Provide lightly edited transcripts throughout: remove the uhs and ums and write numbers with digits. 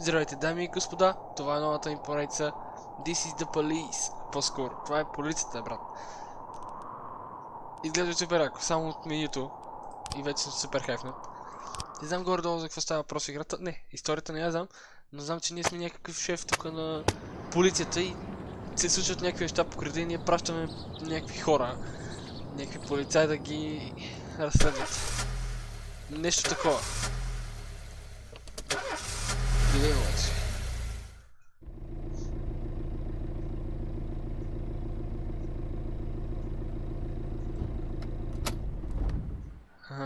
Здравейте, дами и господа, това е новата ми поредица This is the police. По-скоро, това е полицията, брат. Изглежда супер яко, само от менюто. И вече съм супер хайфнат. Не знам горе-долу за какво става въпрос в играта. Не, историята не я знам, но знам, че ние сме някакъв шеф тук на полицията и се случват някакви неща покрай и ние пращаме някакви хора, някакви полицаи да ги разследват. Нещо такова. Видео вече.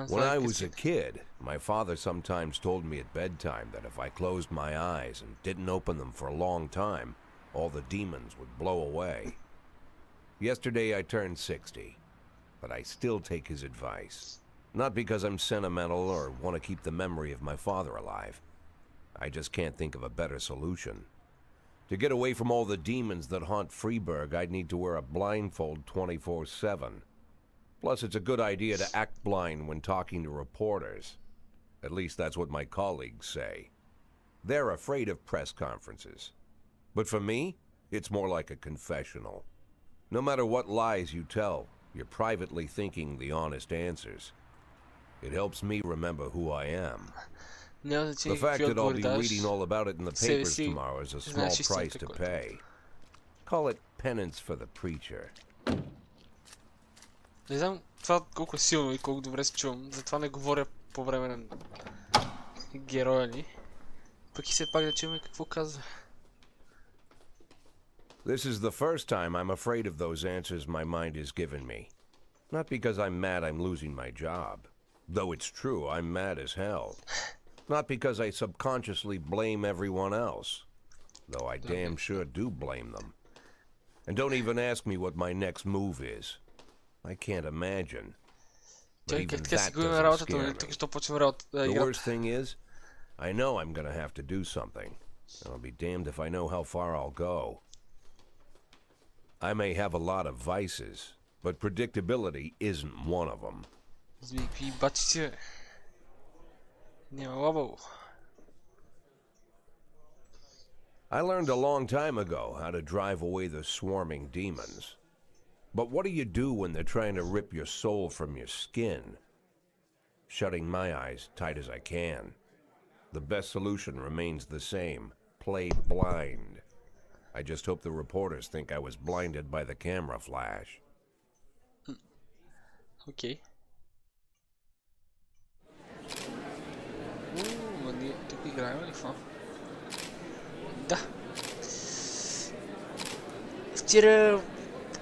When I was a kid, my father sometimes told me at bedtime that if I closed my eyes and didn't open them for a long time, all the demons would blow away. Yesterday I turned 60, but I still take his advice. Not because I'm sentimental or want to keep the memory of my father alive. I just can't think of a better solution. To get away from all the demons that haunt Freeburg, I'd need to wear a blindfold 24/7. Plus, it's a good idea to act blind when talking to reporters. At least that's what my colleagues say. They're afraid of press conferences. But for me, it's more like a confessional. No matter what lies you tell, you're privately thinking the honest answers. It helps me remember who I am. The fact that I'll be reading all about it in the papers tomorrow is a small price to pay. Call it penance for the preacher. Не знам това колко е силно и колко добре се чувам, затова не говоря по време на героя ни. Пък и все пак да чуем какво казва. This is the first time I'm afraid of those answers my mind has given me. Not because I'm mad I'm losing my job. Though it's true, I'm mad as hell. Not because I subconsciously blame everyone else. Though I damn sure do blame them. And don't even ask me what my next move is. I can't imagine. But even that doesn't scare me. The worst thing is, I know I'm gonna have to do something. I'll be damned if I know how far I'll go. I may have a lot of vices, but predictability isn't one of them. I learned a long time ago how to drive away the swarming demons. But what do you do when they're trying to rip your soul from your skin? Shutting my eyes tight as I can. The best solution remains the same. Play blind. I just hope the reporters think I was blinded by the camera flash. Okay. Ние тук играем ли какво? Да. Вчера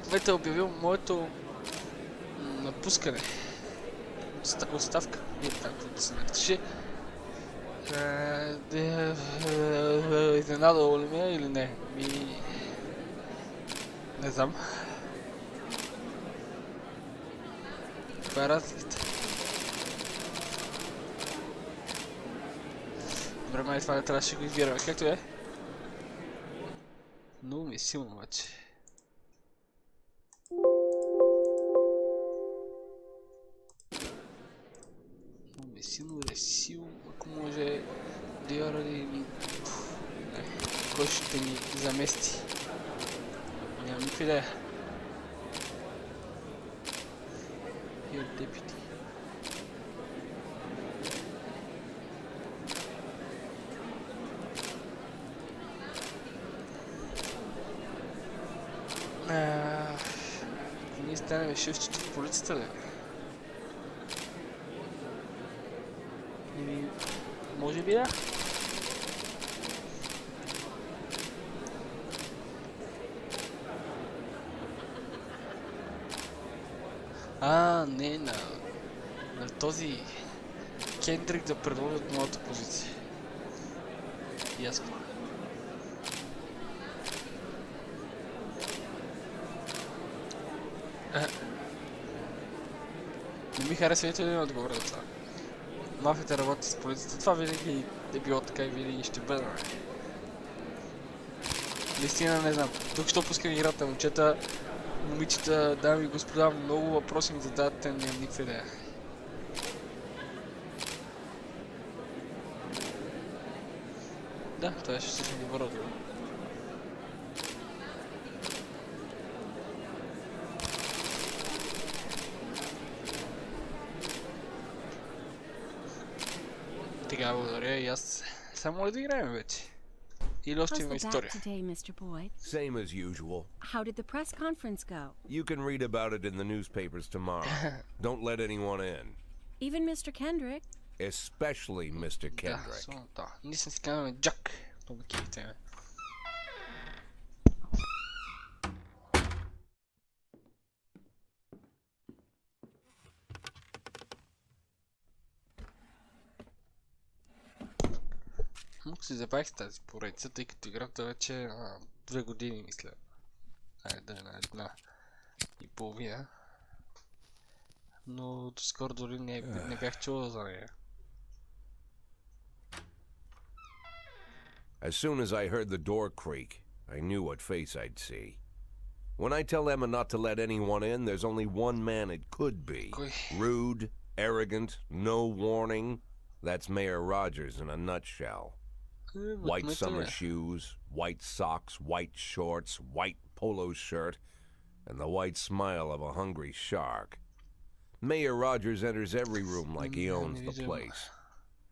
кметът е обявил моето напускане. Оставка. Или така да се нарече. Изненадало ли ме или не? Не знам. Каква е разликата? Добре, май това не трябваше да го избираме. Както е? Много ми е силно обаче. Много ми е силно, ако може Диора или... Кой ще ни замести? Нямам никаква идея. Here deputy. Ние станем шефчето в полицията, ли? Може би да? Не, на този Кендрик да предложат моята позиция. Ясно. Не ми харесва нито един отговор за това. Мафията работи с полицията. Това винаги е било така и винаги ще бъде. Наистина не знам. Тук що пускам играта, момчета, момичета, дами и господа, много въпроси ми задават, те нямам никаква идея. Да, това беше всъщност добър отговор. Така, благодаря и аз. Само ли да играем вече? Или още има история? Same as usual. How did the press conference go? You can read about it in the newspapers tomorrow. Don't let anyone in. Even Mr. Kendrick? Especially Mr. Kendrick. Да, ние съм си казваме Джак. Много кивите ме. Много си забавих с тази поредица, тъй като играта вече е 2 години, мисля. Да е на 1,5. Но доскоро дори не бях чувал за нея. As soon as I heard the door creak, I knew what face I'd see. When I tell Emma not to let anyone in, there's only one man it could be. Rude, arrogant, no warning. That's Mayor Rogers in a nutshell. White summer shoes, white socks, white shorts, white polo shirt, and the white smile of a hungry shark. Mayor Rogers enters every room like he owns the place.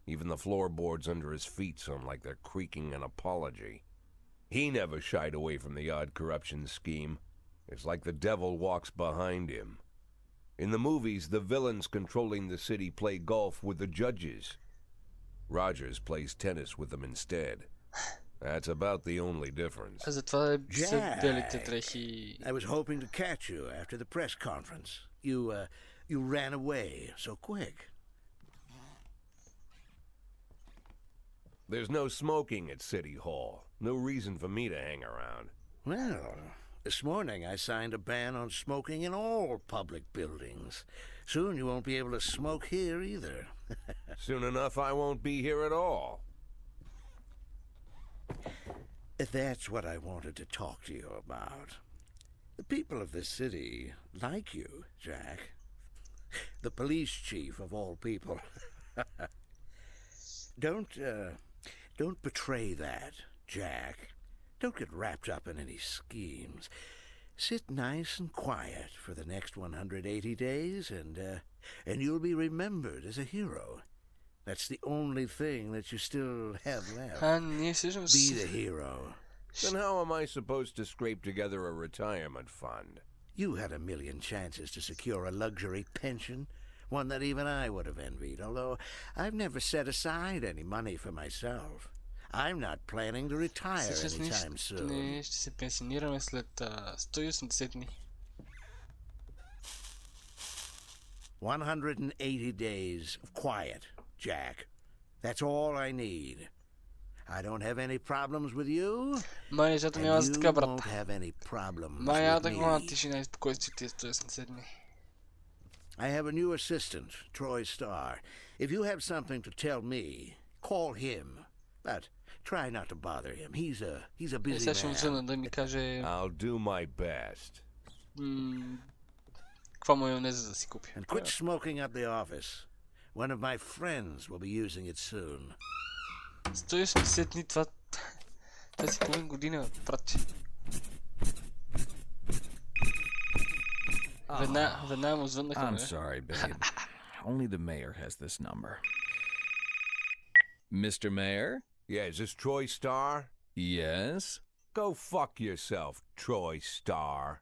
Even the floorboards under his feet sound like they're creaking an apology. He never shied away from the odd corruption scheme. It's like the devil walks behind him. In the movies, the villains controlling the city play golf with the judges. Rogers plays tennis with them instead. That's about the only difference. Jack, I was hoping to catch you after the press conference. You ran away so quick. There's no smoking at City Hall. No reason for me to hang around. Well, this morning I signed a ban on smoking in all public buildings. Soon you won't be able to smoke here either. Soon enough I won't be here at all. That's what I wanted to talk to you about. The people of this city like you, Jack. The police chief of all people. Don't betray that, Jack. Don't get wrapped up in any schemes. Sit nice and quiet for the next 180 days, and you'll be remembered as a hero. That's the only thing that you still have left. Be the hero. Then how am I supposed to scrape together a retirement fund? You had a million chances to secure a luxury pension, one that even I would have envied, although I've never set aside any money for myself. I'm not planning to retire anytime soon. Ще се пенсионираме след 180 дни. 180 days of quiet, Jack. That's all I need. I don't have any problems with you, and you won't have any problems with me. I have a new assistant, Troy Starr. If you have something to tell me, call him. But try not to bother him. He's a busy man. I'll do my best. And quit smoking up the office. One of my friends will be using it soon. 180 дни, тази половин година, братче. Веднага му звъннаха. I'm sorry, babe. Only the mayor has this number. Mr. Mayor? Yeah, is this Troy Starr? Yes? Go fuck yourself, Troy Starr.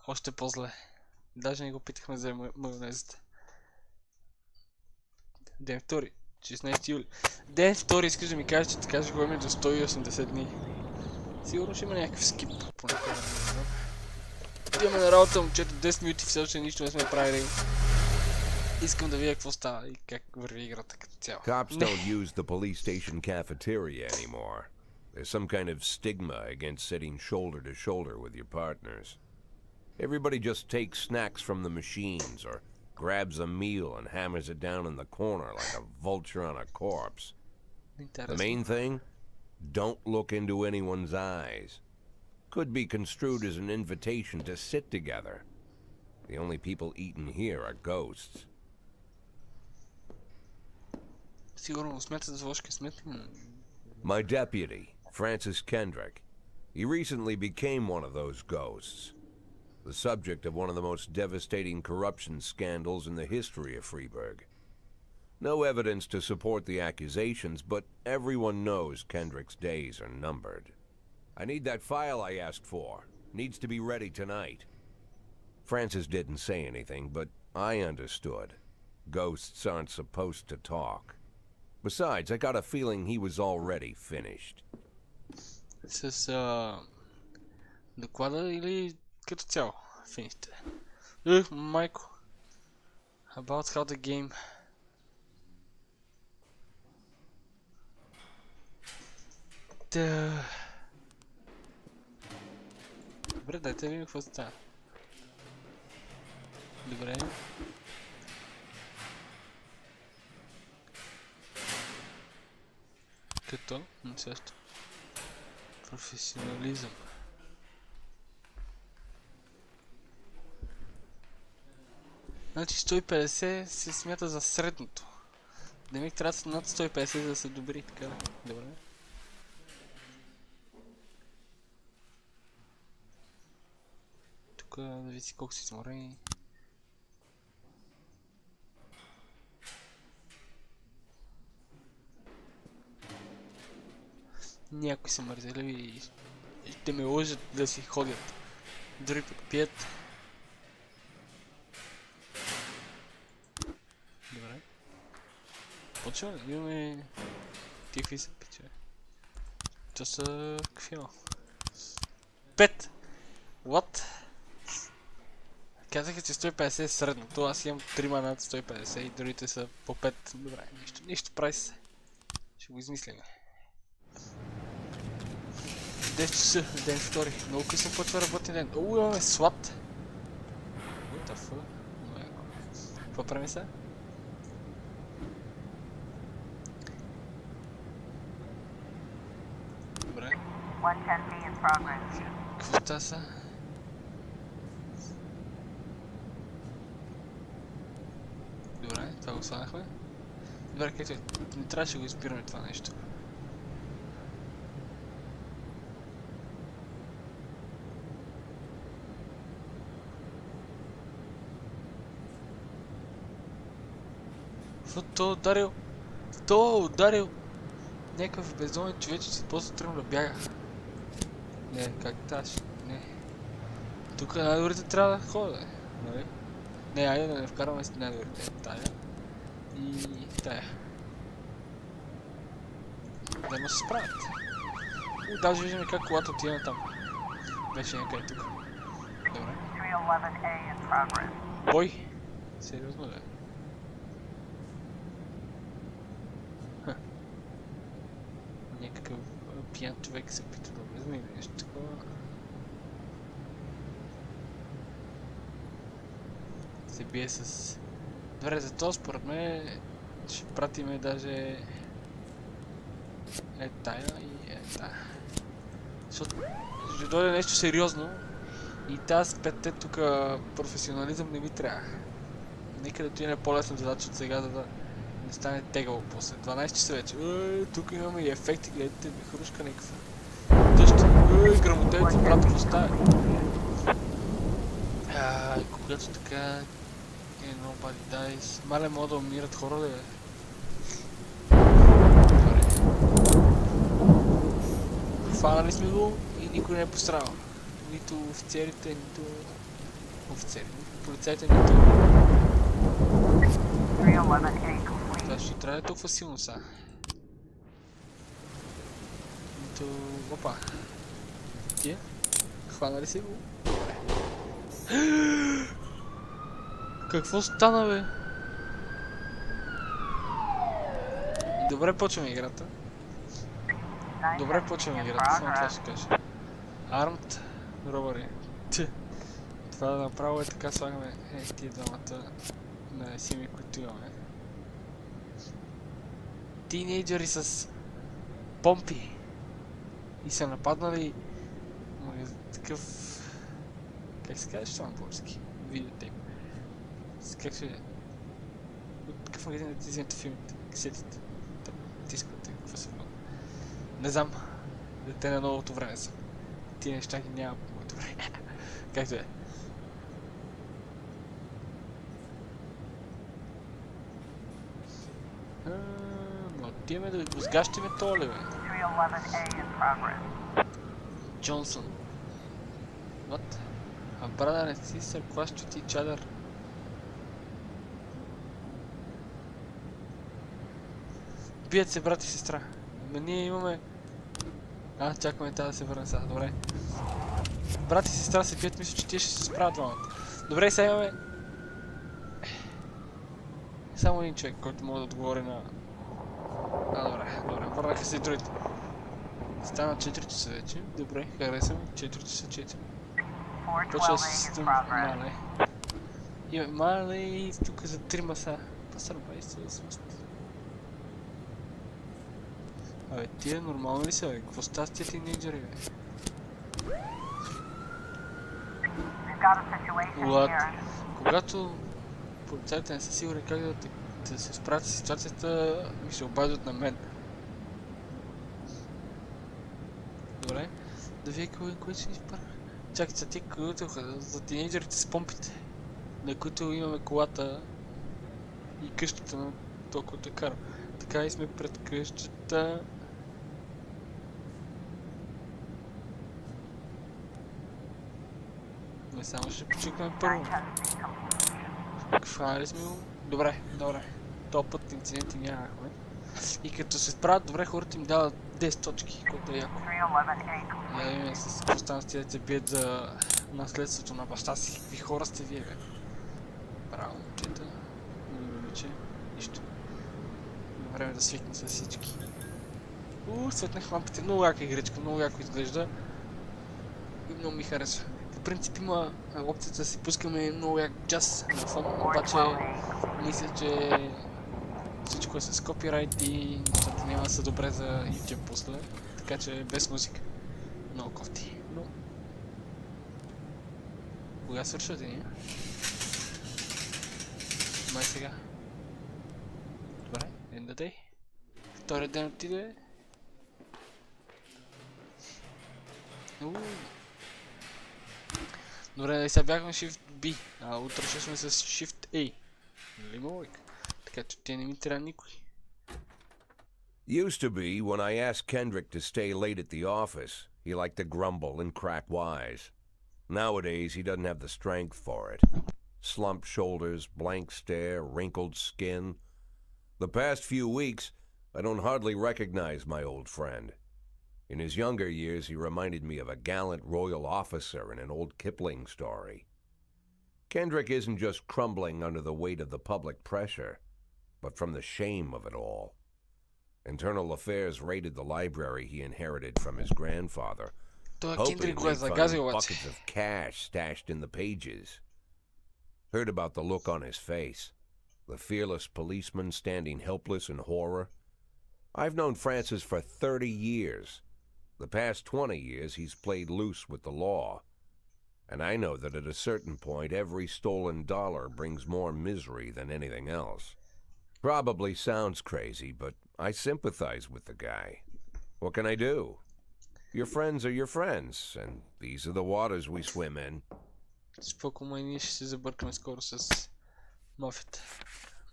Още по-зле. Даже не го питахме за майонезите. Ден 2, 16 юли. Ден 2, искаш да ми кажеш, че така ще го имаме до 180 дни. Сигурно ще има някакъв скип. Идваме на работа, момчето, 10 минути, все още нищо не сме правили. Искам да видя какво става и как върви играта като цяло. Cops don't use the police station cafeteria anymore. There's some kind of stigma against sitting shoulder to shoulder with your partners. Everybody just takes snacks from the machines or grabs a meal and hammers it down in the corner like a vulture on a corpse. The main thing? Don't look into anyone's eyes. Could be construed as an invitation to sit together. The only people eating here are ghosts. Сигурно смятат за ложка смет. My deputy, Francis Kendrick. He recently became one of those ghosts. The subject of one of the most devastating corruption scandals in the history of Freeburg. No evidence to support the accusations, but everyone knows Kendrick's days are numbered. I need that file I asked for. Needs to be ready tonight. Francis didn't say anything, but I understood. Ghosts aren't supposed to talk. Besides, I got a feeling he was already finished. С доклада или като цяло? Finished. Майко. About how the game. Добре, дайте да видим какво става. Добре. Като? Също. Професионализъм. Значи 150 се смята за средното. Демек трябва да са над 150, за да са добри, така да. Добре. Тук да види колко си изморени. Някои са мързеливи и ще ме лъжат да си ходят. Дори пък пият. Добре. Почваме, имаме... Ти какви са пиче? То са... какви има? 5! What? Казаха, че 150 е средното, аз имам 3 над 150 и другите са по 5. Добре, нищо прави се. Ще го измислим. 10 часа, ден втори. Много късно почва работен ден. Имаме слад. What the fuck? Какво правим сега? Добре. Какво става сега? Добре, това го сванахме. Добре, както е, не трябваше да го избираме това нещо. Той ударил. Той ударил. Някакъв бездомен човечец и после тръгна да бяга. Не, как таш? Не. Тук най-добрите трябва да ходя, нали? Не, айде да не вкарваме с най-добрите. Тая. И тая. Да му се справят. Даже виждаме как колата отива там. Беше някъде тук. Добре. Бой! Сериозно ли? Някакъв пиян човек се опита да влезне или нещо такова. Се бие с... Добре, за това според мен ще пратиме даже... тая и тая. Защото ще дойде нещо сериозно и тази с 5-те тук професионализъм не ми трябва. Нека да отиде по-лесна задача от сега, за да не стане тегаво после. 12 часа вече. Тук имаме и ефекти, гледайте, хрушка някаква. Дъжд. Грамотевици, брат, какво става? Когато така... Nobody dies. Мале мога да умират хора, ли бе? Добре. Фанали сме го и никой не е пострадал. Нито офицерите, нито... Полицайите, нито... Това ще трябва толкова силно сега. Нито... Опа. Тия? Хванали си го? Какво стана, бе? Добре почваме играта. Само това ще кажа. Armed Robbery. Това направо е така, слагаме тия двамата на сими, които имаме. Тинейджери с помпи. И са нападнали такъв... Как се казваш това на български? Видеотейп. Как ще... От какъв магазин да ти вземете филмите, касетите, там, тискате, какво се вълна. Не знам. Дете на новото време са. Тия неща ги няма по моето време. Както е. Но отиваме да го сгащиме толи, бе. Джонсон. What? A brother and sister questioned each other. Бият се брат и сестра. Но ние имаме... чакаме тази да се върне сега, добре. Брат и сестра се бият, мисля, че тия ще се справят двамата. Добре, сега имаме... Само един човек, който може да отговори на... добре, върнаха се и другите. Стана 4 часа вече, добре, харесаме, 4 часа 4. Почва да се систем, мале. Има мале и тук за 3 маса. Пасърбай се да смъст. Абе, тия нормално ли са, бе? Какво ста с тия тинейджери, бе? What? Когато полицайите не са сигурни как да се справят с ситуацията, ми се обаждат на мен. Добре, да вие кой ще ни впара? Чакайте, тия за тинейджерите с помпите, на които имаме колата и къщата на толкова те кара. Така и сме пред къщата. Не само ще почекаме първо. Хванали сме го? Добре. Този път инциденти нямахме. И като се справят добре, хората им дават 10 точки, което е яко. Я имаме с останалите да се бият за наследството на баща си. Какви хора сте вие, бе? Браво, момчета. Момиче. Нищо. Има време да свикне с всички. Светнах лампите. Много яка игричка, много яко изглежда. И много ми харесва. По принцип има опцията да си пускаме много як джаз на фон, обаче мисля, че всичко е с копирайт и нещата няма да са добре за YouTube после, така че без музика. Много кофти, но... Кога свършва деня? Май сега. Добре, end of day. Втория ден отиде. Добре, сега бяхме Shift B, а утре ще сме с Shift A. Нали има логика? Така че те не ми трябва никой. Used to be, when I asked Kendrick to stay late at the office, he liked to grumble and crack wise. Nowadays, he doesn't have the strength for it. Slumped shoulders, blank stare, wrinkled skin. The past few weeks, I don't hardly recognize my old friend. In his younger years, he reminded me of a gallant royal officer in an old Kipling story. Kendrick isn't just crumbling under the weight of the public pressure, but from the shame of it all. Internal Affairs raided the library he inherited from his grandfather, hoping they'd find buckets of cash stashed in the pages. Heard about the look on his face, the fearless policeman standing helpless in horror. I've known Francis for 30 years. The past 20 years he's played loose with the law. And I know that at a certain point every stolen dollar brings more misery than anything else. Probably sounds crazy, but I sympathize with the guy. What can I do? Your friends are your friends, and these are the waters we swim in. Споко, ние ще се забъркаме скоро с мафията.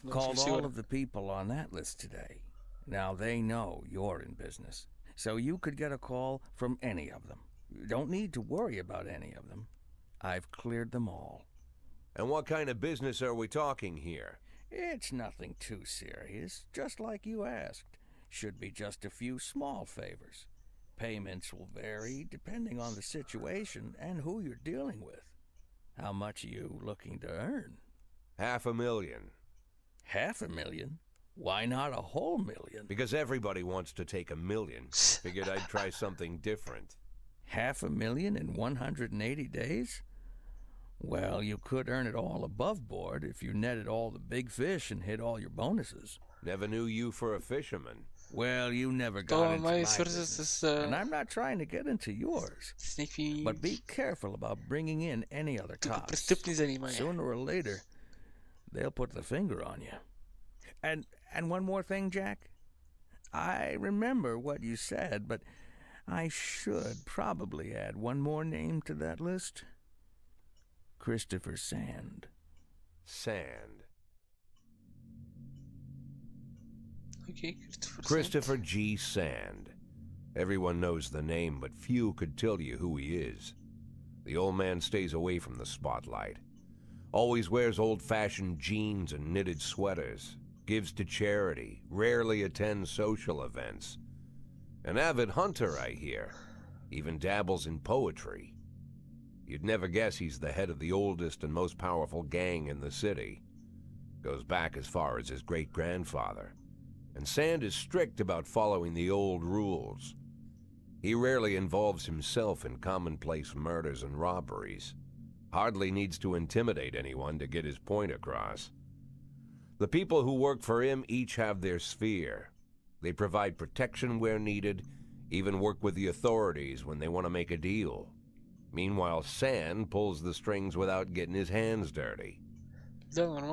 Called all of the people on that list today. Now they know you're in business. So you could get a call from any of them. You don't need to worry about any of them. I've cleared them all. And what kind of business are we talking here? It's nothing too serious, just like you asked. Should be just a few small favors. Payments will vary depending on the situation and who you're dealing with. How much are you looking to earn? $500,000. $500,000? Why not a whole million? Because everybody wants to take $1 million. Figured I'd try something different. $500,000 in 180 days? Well, you could earn it all above board if you netted all the big fish and hit all your bonuses. Never knew you for a fisherman. Well, you never got into my business, and I'm not trying to get into yours. But be careful about bringing in any other cops. Sooner or later, they'll put the finger on you. And one more thing, Jack. I remember what you said, but I should probably add one more name to that list. Christopher Sand. Sand. Окей, Christopher G. Sand. Everyone knows the name, but few could tell you who he is. The old man stays away from the spotlight. Always wears old-fashioned jeans and knitted sweaters. Gives to charity. Rarely attends social events. An avid hunter, I hear. Even dabbles in poetry. You'd never guess he's the head of the oldest and most powerful gang in the city. Goes back as far as his great-grandfather. And Sand is strict about following the old rules. He rarely involves himself in commonplace murders and robberies. Hardly needs to intimidate anyone to get his point across. The people who work for him each have their sphere. They provide protection where needed, even work with the authorities when they want to make a deal. Meanwhile, Sand pulls the strings without getting his hands dirty.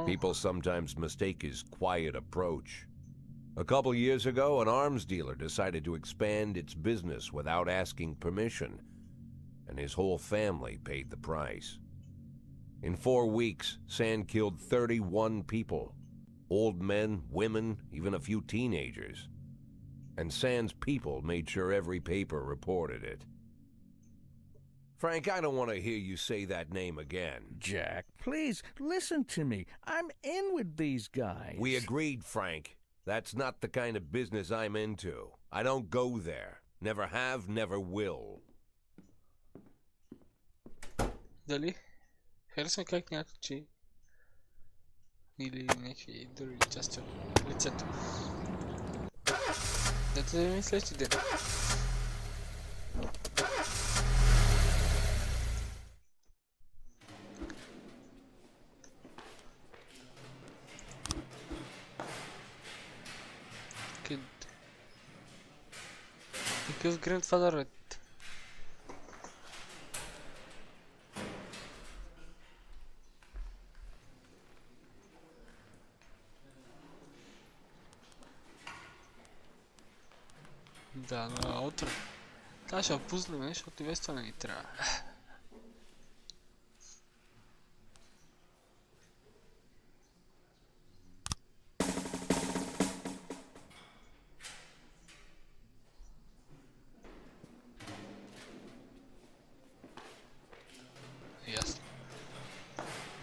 People sometimes mistake his quiet approach. A couple years ago, an arms dealer decided to expand its business without asking permission, and his whole family paid the price. In 4 weeks, Sand killed 31 people. Old men, women, even a few teenagers. And Sand's people made sure every paper reported it. Frank, I don't want to hear you say that name again. Jack, please, listen to me. I'm in with these guys. We agreed, Frank. That's not the kind of business I'm into. I don't go there. Never have, never will. Дали? Харесва как някакви или някакви други части от лицето. Дайте да ми следващия ден. Какъв грандфадър е? Да, на утре. Та ще пуснем, защото и без това не ни трябва. Ясно.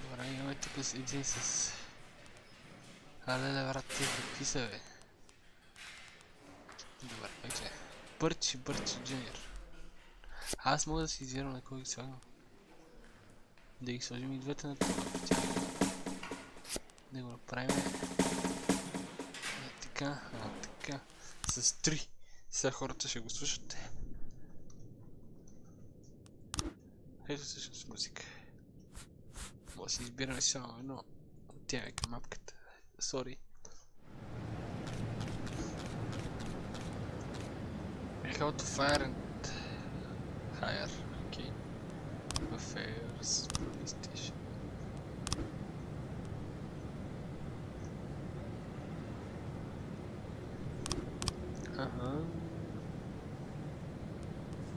Добре, имаме тук един с... Алеле, брат, ти какви са, бе? Добре, вече. Бърчи, Джуниор. Аз мога да си избирам на кой ги слагам. Да ги сложим и двете на това. Да го направим. Така, така. С 3. Сега хората ще го слушат. Ето всъщност музика. Мога да си избираме само едно. Отиваме към мапката. Сори. How to fire and hire. Okay. Affairs. Police station. Ага.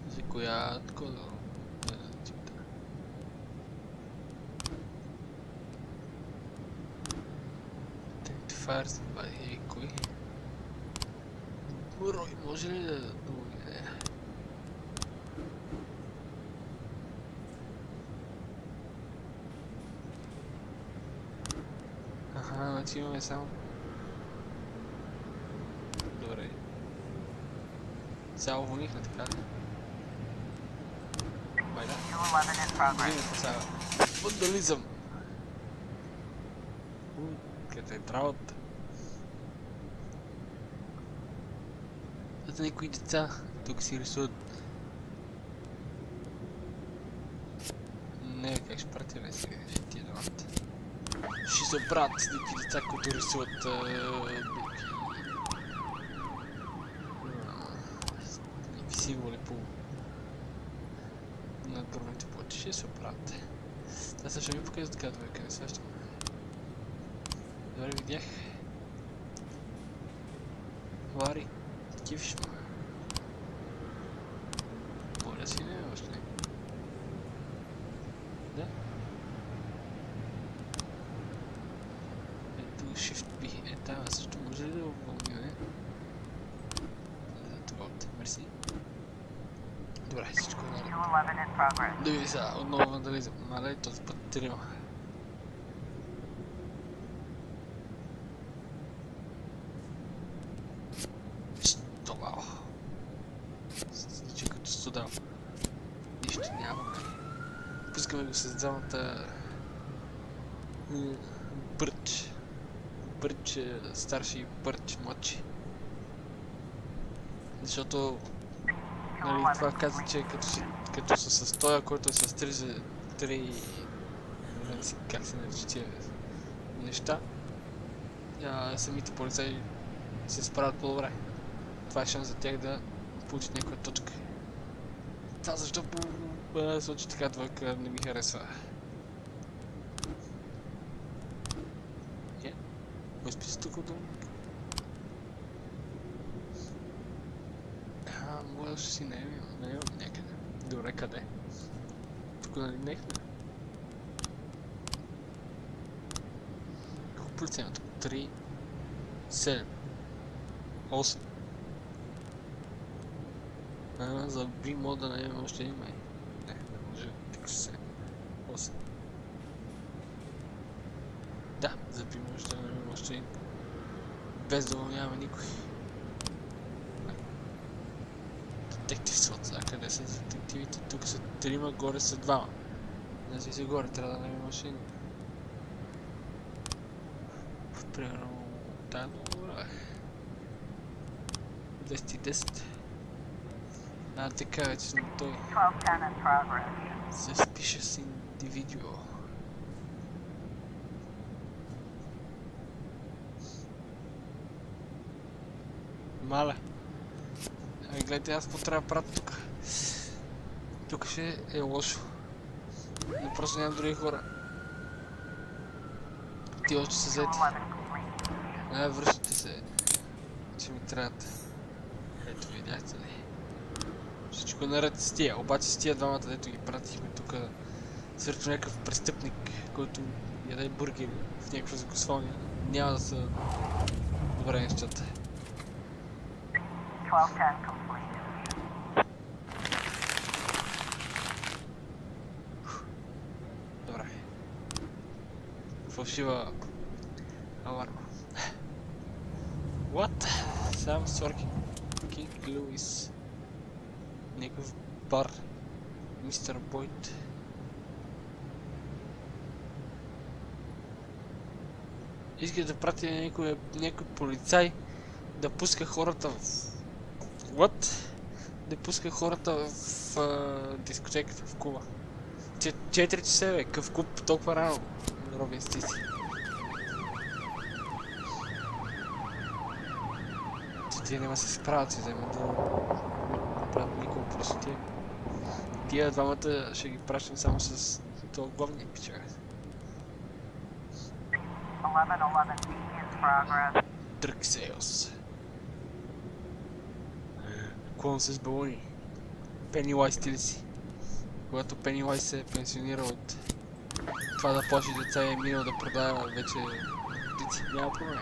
За коя кода? Identifier се бъде кой? Брой, може ли да доведе? Аха, значи имаме само... Добре. Цяло вълнихме, така ли? Майда. Видите сега. Вандализъм! Къде е травата? Ето някои деца тук си рисуват. Не, как ще пратя не си тия двамата. Ще се правят някакви деца, които рисуват някакви символи по надборните плочи. Ще се правят. Аз също ми показват така да къде свещам. Добре, видях. Вари. кефиш, ма. Моля си, не, още не. Да. Ето Shift B. Тава също може ли да вълним, не? Това от мерси. Добре, всичко е наред. Да ви сега, отново вандализъм. Мале, този път трима. Стовал. Звучи като студал. Нищо нямаме. Пускаме го с двамата... Бърч. Бърч старши и бърч младши. Защото... Нали, това каза, че като са с тоя, който е с 3... Как се нарича тия неща, самите полицаи се справят по-добре. Това е шанс за тях да получат някоя точка. Това защо по случай така двойка не ми харесва. Кой списа тук отдолу? Мога да ще си наемам някъде. Добре, къде? Тук нали нехме? Колко полиция има тук? 3, 7, 8. За B мода да наемам още един май. Не може. Тук 7, 8. Да, за B може да наемам още един. Без да вълняваме никой. Детектив слот, къде са детективите? Тук са 3, горе са 2. Значи са горе, трябва да намерим машини. Примерно... Да, добре. 210. Така вече съм той. Се спише с индивидуо. Мале. Гледайте, аз какво трябва да правя тук. Тук ще е лошо. Но просто нямам други хора. Ти още са взети. Връщате се. Че ми трябват. Ето видяхте ли. Всичко наред с тия. Обаче с тия двамата, дето ги пратихме тук. Срещу някакъв престъпник, който яде бургери в някаква закусвалня. Няма да са добре нещата. 1210 completed. Добре. Фалшива аларма. What? Сам Сорки. Кинг Луис. Някакъв бар. Мистер Бойт. Иска да прати някой полицай да пуска хората в... What? Да пуска хората в дискотеката, в клуба. 4 часа бе, къв клуб толкова рано. Робин Стиси. Тия няма се справят, си вземат да направят никога просто тия. Тия двамата ще ги пращам само с това главния пичага. 1111 in progress. Drug sales. Клон с балони. Пенилайз ти ли си? Когато Пенилайз се е пенсионирал от това да плаши деца и е минал да продава вече птици. Няма проблем.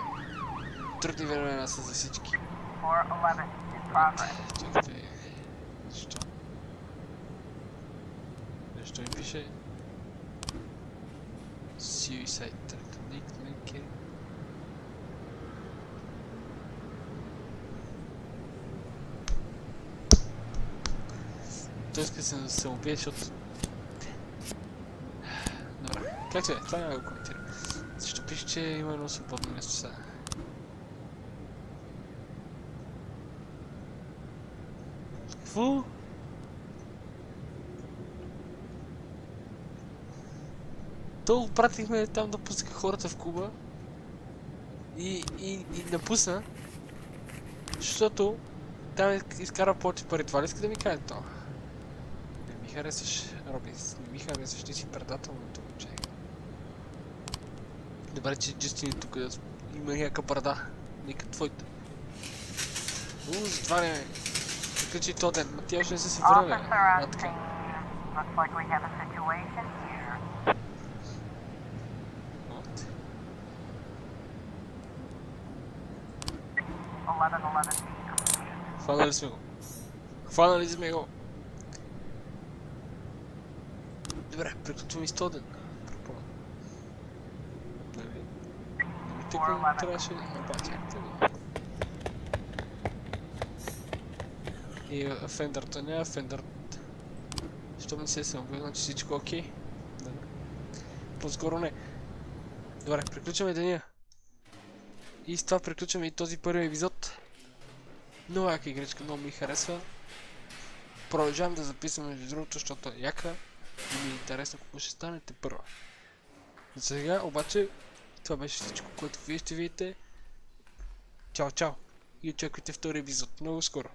Трудни времена са за всички. 411 in progress. Чакайте. Защо? Защо им пише? Suicide Technique. Той иска се да се убие, защото... Добре. Как че? Това няма да го коментирам. Защо пише, че има едно свободно място сега? Какво? То пратихме там да пуска хората в клуба и напусна, защото там изкара повече пари. Това ли иска да ми каже то? Не ми харесваш, Робинс, не ми харесваш, ти си предател на това човек. Добре, че Джастин е тук, има някаква брада, нека твоите. Затваряме. Приключи то ден. Ма тя още не са си върнали. Officer on Така. scene. Looks like we have a situation here. Вот. 1111 being completed. Хванали сме го. Хванали сме го. Добре, приключваме и 100 ден. Предполагам. Нали? Тъкъм трябваше... Обаче, и фендърта няма фендър. Щом не се самобил, значи всичко окей. Да. По-скоро не. Добре, приключваме деня. И с това приключваме и този първи епизод. Много яка игричка, много ми харесва. Продължавам да записвам между другото, защото е яка. И ми е интересно какво ще станете първа. За сега обаче това беше всичко, което вие ще видите. Чао, чао! И очаквайте втори епизод много скоро.